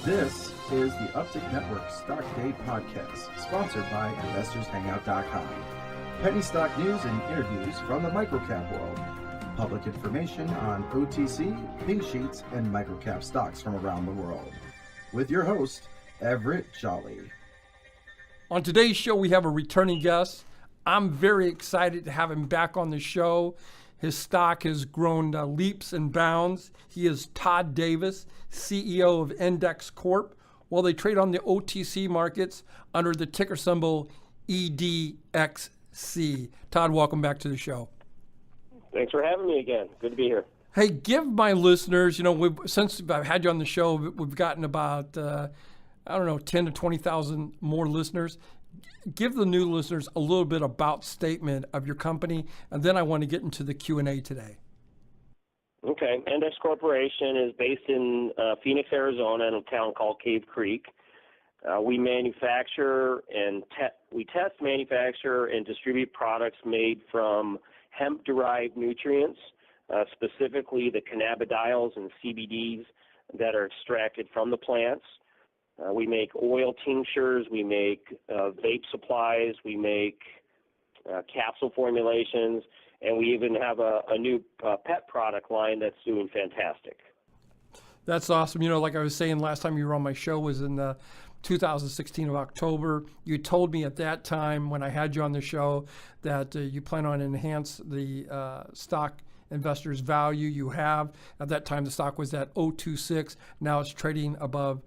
This is the Uptick Network Stock Day podcast, sponsored by InvestorsHangout.com. Penny stock news and interviews from the microcap world. Public information on OTC, pink sheets, and microcap stocks from around the world. With your host, Everett Jolly. On today's show, we have a returning guest. I'm very excited to have him back on the show. His stock has grown leaps and bounds. He is Todd Davis, CEO of Endexx Corp. Well, they trade on the OTC markets under the ticker symbol EDXC. Todd, welcome back to the show. Thanks for having me again. Good to be here. Hey, give my listeners, since I've had you on the show, we've gotten about, 10 to 20,000 more listeners. Give the new listeners a little bit about statement of your company, and then I want to get into the Q&A today. Okay. Endexx Corporation is based in Phoenix, Arizona, in a town called Cave Creek. We manufacture and test, manufacture, and distribute products made from hemp-derived nutrients, specifically the cannabidiols and CBDs that are extracted from the plants. We make oil tinctures, we make vape supplies, we make capsule formulations, and we even have a new pet product line that's doing fantastic. That's awesome. Like I was saying last time you were on my show was in 2016 of October. You told me at that time when I had you on the show that you plan on enhance the stock investors' value you have. At that time, the stock was at 0.26. Now it's trading above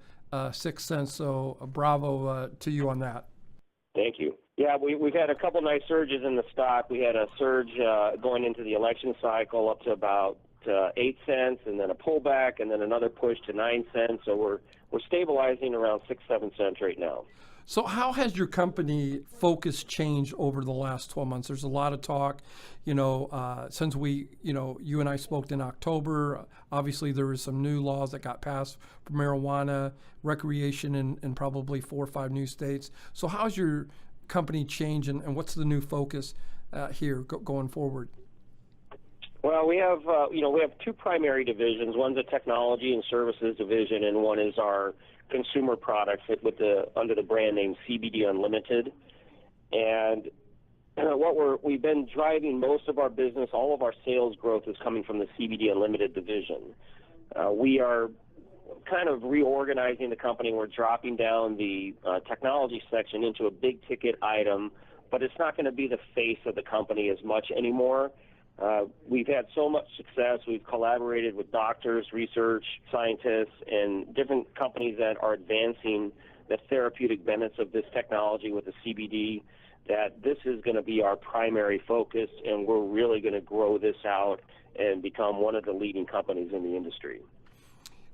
6 cents. So bravo to you on that. Thank you. Yeah, we've had a couple nice surges in the stock. We had a surge going into the election cycle up to about 8 cents, and then a pullback, and then another push to 9 cents. So we're stabilizing around 6-7 cents right now. So how has your company focus changed over the last 12 months? There's a lot of talk, since you and I spoke in October. Obviously, there was some new laws that got passed for marijuana, recreation in probably 4 or 5 new states. So how's your company changed, and what's the new focus here going forward? Well, we have 2 primary divisions. One's a technology and services division, and one is our consumer products under the brand name CBD Unlimited. And we've been driving most of our business, all of our sales growth is coming from the CBD Unlimited division. We are kind of reorganizing the company. We're dropping down the technology section into a big ticket item, but it's not going to be the face of the company as much anymore. We've had so much success. We've collaborated with doctors, research, scientists, and different companies that are advancing the therapeutic benefits of this technology with the CBD, that this is going to be our primary focus, and we're really going to grow this out and become one of the leading companies in the industry.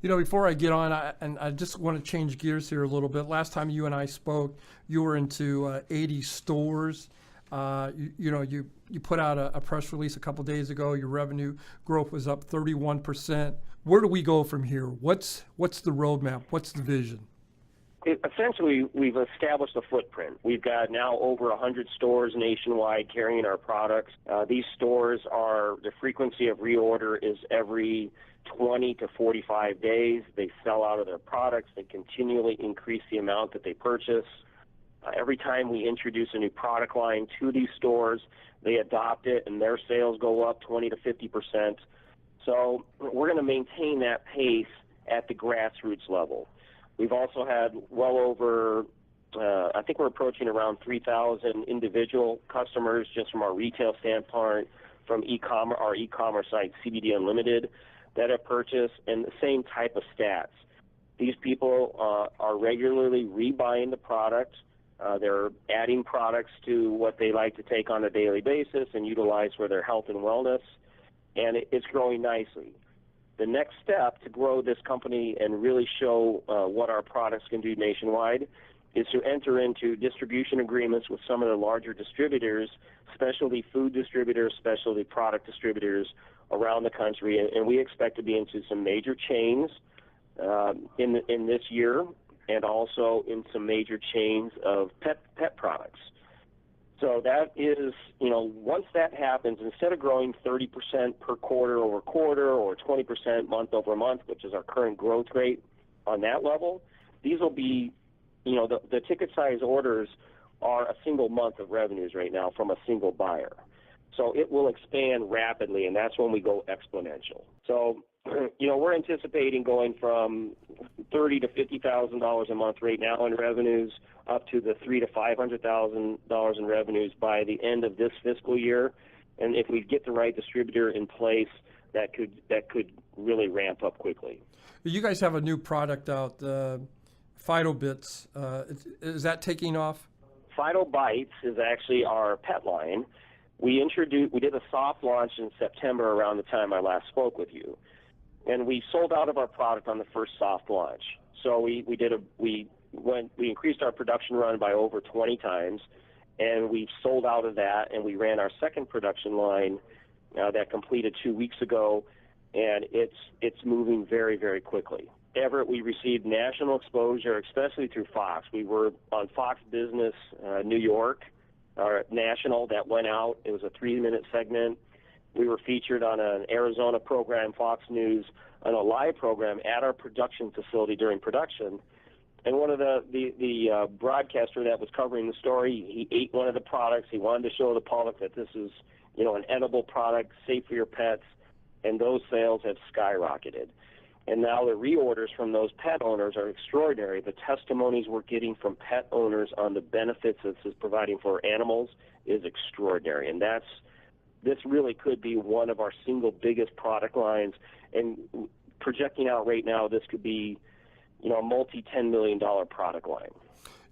Before I get on, I just want to change gears here a little bit. Last time you and I spoke, you were into 80 stores. You put out a press release a couple days ago. Your revenue growth was up 31%. Where do we go from here? What's the roadmap? What's the vision? Essentially, we've established a footprint. We've got now over 100 stores nationwide carrying our products. These stores the frequency of reorder is every 20 to 45 days. They sell out of their products. They continually increase the amount that they purchase. Every time we introduce a new product line to these stores, they adopt it, and their sales go up 20 to 50%. So we're going to maintain that pace at the grassroots level. We've also had well over, I think we're approaching around 3,000 individual customers just from our retail standpoint, from our e-commerce site, CBD Unlimited, that have purchased, and the same type of stats. These people are regularly rebuying the product. They're adding products to what they like to take on a daily basis and utilize for their health and wellness, and it's growing nicely. The next step to grow this company and really show what our products can do nationwide is to enter into distribution agreements with some of the larger distributors, specialty food distributors, specialty product distributors around the country, and we expect to be into some major chains in this year, and also in some major chains of pet products. So that is, once that happens, instead of growing 30% per quarter over quarter or 20% month over month, which is our current growth rate, on that level. These will be, the ticket size orders are a single month of revenues right now from a single buyer. So it will expand rapidly, and that's when we go exponential. So, we're anticipating going from $30,000 to $50,000 a month right now in revenues up to the $300,000 to $500,000 in revenues by the end of this fiscal year. And if we get the right distributor in place, that could really ramp up quickly. You guys have a new product out, Phyto-Bites. Is that taking off? Phyto-Bites is actually our pet line. We did a soft launch in September around the time I last spoke with you, and we sold out of our product on the first soft launch. So we increased our production run by over 20 times, and we sold out of that, and we ran our second production line that completed 2 weeks ago, and it's moving very, very quickly. Everett, we received national exposure, especially through Fox. We were on Fox Business New York, national, that went out. It was a 3-minute segment. We were featured on an Arizona program, Fox News, on a live program at our production facility during production. And one of the broadcaster that was covering the story, he ate one of the products. He wanted to show the public that this is, an edible product, safe for your pets, and those sales have skyrocketed. And now the reorders from those pet owners are extraordinary. The testimonies we're getting from pet owners on the benefits this is providing for animals is extraordinary. And this really could be one of our single biggest product lines. And projecting out right now, this could be, a multi-$10 million product line.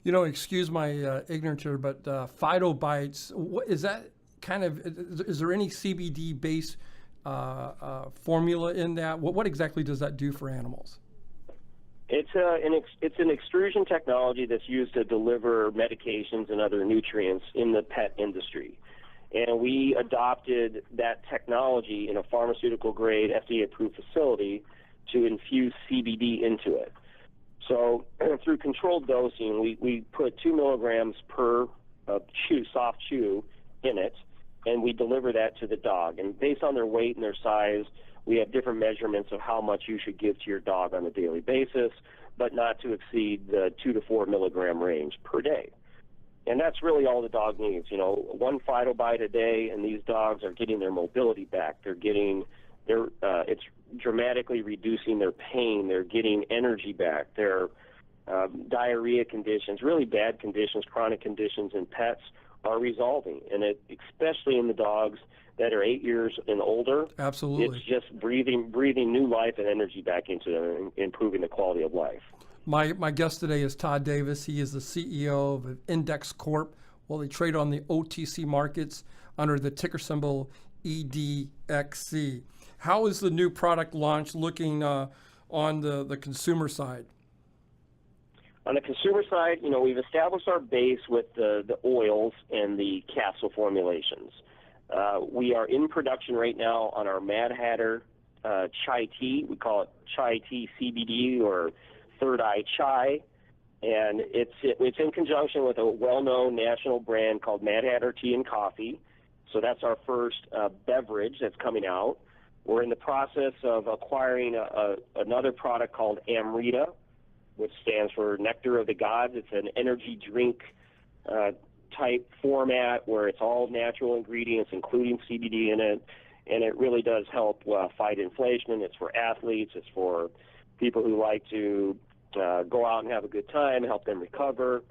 Excuse my ignorance here, but Phyto-Bites, is that is there any CBD-based formula in that? What exactly does that do for animals? It's an extrusion technology that's used to deliver medications and other nutrients in the pet industry. And we adopted that technology in a pharmaceutical-grade, FDA-approved facility to infuse CBD into it. So through controlled dosing, we put 2 milligrams per soft chew in it, and we deliver that to the dog. And based on their weight and their size, we have different measurements of how much you should give to your dog on a daily basis, but not to exceed the 2 to 4 milligram range per day. And that's really all the dog needs. 1 Phyto-Bite a day, and these dogs are getting their mobility back. It's dramatically reducing their pain. They're getting energy back. Their diarrhea conditions, really bad conditions, chronic conditions in pets are resolving, and especially in the dogs that are 8 years and older. Absolutely. It's just breathing new life and energy back into them and improving the quality of life. My guest today is Todd Davis. He is the CEO of Endexx Corp. Well, they trade on the OTC markets under the ticker symbol EDXC. How is the new product launch looking on the consumer side? On the consumer side, we've established our base with the oils and the capsule formulations. We are in production right now on our Mad Hatter chai tea. We call it chai tea CBD or Third Eye Chai, and it's in conjunction with a well-known national brand called Mad Hatter Tea and Coffee. So that's our first beverage that's coming out. We're in the process of acquiring another product called Amrita, which stands for Nectar of the Gods. It's an energy drink type format where it's all natural ingredients, including CBD in it, and it really does help fight inflation. It's for athletes. It's for people who like to go out and have a good time, help them recover.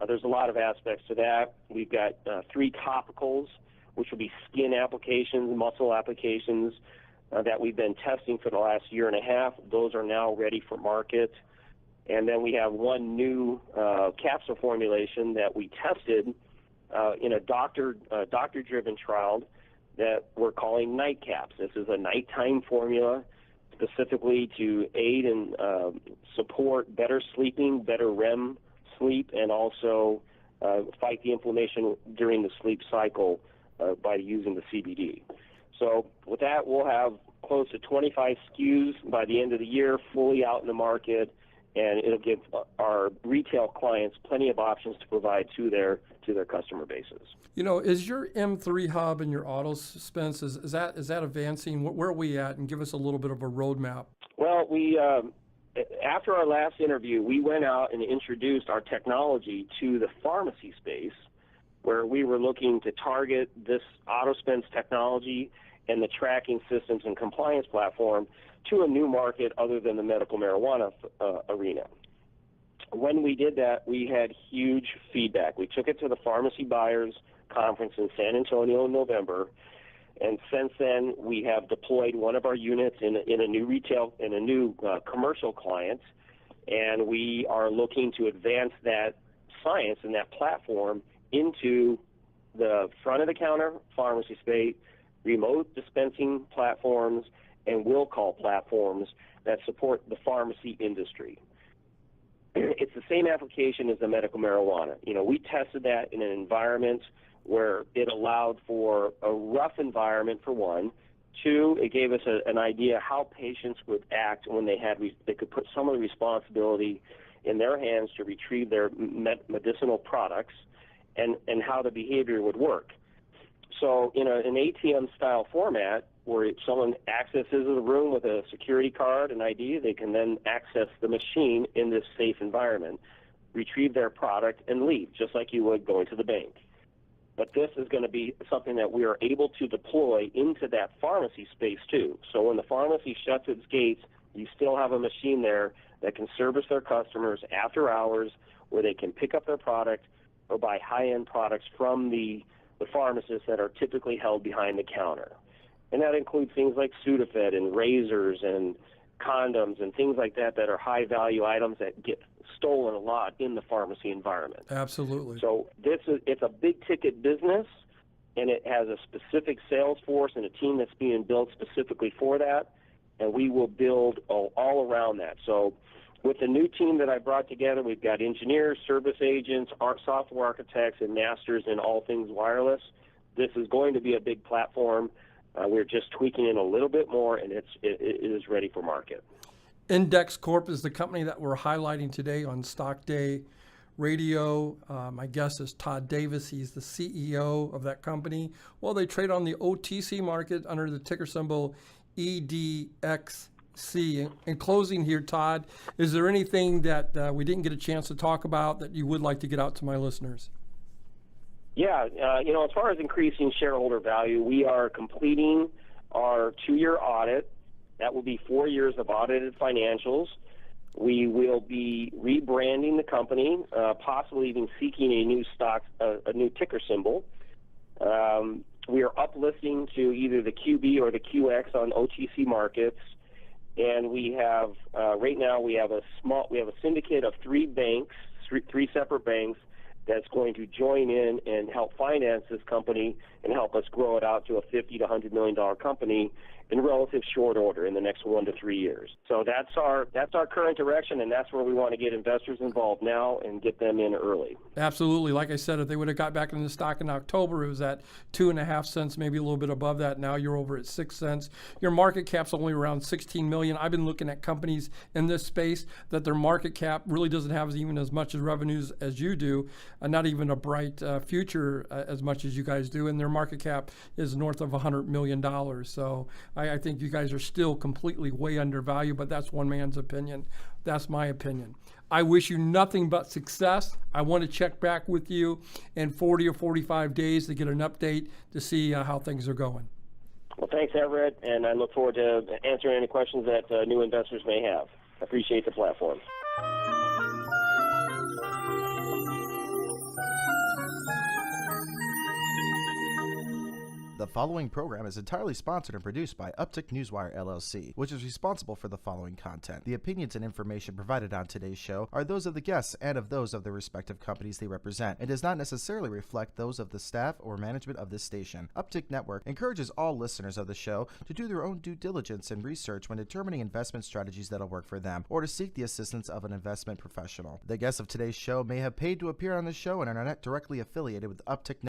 There's a lot of aspects to that. We've got 3 topicals, which will be skin applications, muscle applications that we've been testing for the last year and a half. Those are now ready for market. And then we have 1 new capsule formulation that we tested in a doctor-driven trial that we're calling Night Caps. This is a nighttime formula specifically to aid and support better sleeping, better REM sleep, and also fight the inflammation during the sleep cycle by using the CBD. So with that, we'll have close to 25 SKUs by the end of the year, fully out in the market, and it'll give our retail clients plenty of options to provide to their customer bases. Is your M3 hub and your auto dispense, is that advancing? Where are we at? And give us a little bit of a roadmap. Well, after our last interview, we went out and introduced our technology to the pharmacy space, where we were looking to target this AutoSpence technology and the tracking systems and compliance platform to a new market other than the medical marijuana arena. When we did that, we had huge feedback. We took it to the Pharmacy Buyers Conference in San Antonio in November, and since then we have deployed one of our units in a new commercial client, and we are looking to advance that science and that platform into the front-of-the-counter pharmacy space, remote dispensing platforms, and will call platforms that support the pharmacy industry. It's the same application as the medical marijuana. We tested that in an environment where it allowed for a rough environment, for one. Two, it gave us an idea how patients would act when they could put some of the responsibility in their hands to retrieve their medicinal products, and how the behavior would work. So in an ATM-style format, where if someone accesses the room with a security card and ID, they can then access the machine in this safe environment, retrieve their product, and leave, just like you would going to the bank. But this is going to be something that we are able to deploy into that pharmacy space too. So when the pharmacy shuts its gates, you still have a machine there that can service their customers after hours, where they can pick up their product or buy high-end products from the pharmacists that are typically held behind the counter. And that includes things like Sudafed and razors and condoms and things like that are high-value items that get stolen a lot in the pharmacy environment. Absolutely. So it's a big-ticket business, and it has a specific sales force and a team that's being built specifically for that, and we will build all around that. So with the new team that I brought together, we've got engineers, service agents, software architects, and masters in all things wireless. This is going to be a big platform. We're just tweaking it a little bit more, and it is ready for market. Endexx Corp is the company that we're highlighting today on Stock Day Radio. My guest is Todd Davis. He's the CEO of that company. Well, they trade on the OTC market under the ticker symbol EDXC. In closing here, Todd, is there anything that we didn't get a chance to talk about that you would like to get out to my listeners? Yeah, as far as increasing shareholder value, we are completing our 2-year audit. That will be 4 years of audited financials. We will be rebranding the company, possibly even seeking a new ticker symbol. We are uplisting to either the QB or the QX on OTC markets, and we have right now we have a syndicate of 3 banks, three separate banks, that's going to join in and help finance this company and help us grow it out to a $50 to $100 million company in relative short order in the next 1 to 3 years. So that's our current direction, and that's where we want to get investors involved now and get them in early. Absolutely. Like I said, if they would have got back in the stock in October, it was at 2.5 cents, maybe a little bit above that. Now you're over at 6 cents. Your market cap's only around 16 million. I've been looking at companies in this space that their market cap really doesn't have even as much as revenues as you do, not even a bright future as much as you guys do, and their market cap is north of $100 million. So I think you guys are still completely way undervalued, but that's one man's opinion. That's my opinion. I wish you nothing but success. I want to check back with you in 40 or 45 days to get an update to see how things are going. Well, thanks, Everett, and I look forward to answering any questions that new investors may have. I appreciate the platform. The following program is entirely sponsored and produced by Uptick Newswire LLC, which is responsible for the following content. The opinions and information provided on today's show are those of the guests and of those of the respective companies they represent, and does not necessarily reflect those of the staff or management of this station. Uptick Network encourages all listeners of the show to do their own due diligence and research when determining investment strategies that'll work for them, or to seek the assistance of an investment professional. The guests of today's show may have paid to appear on the show and are not directly affiliated with Uptick Network.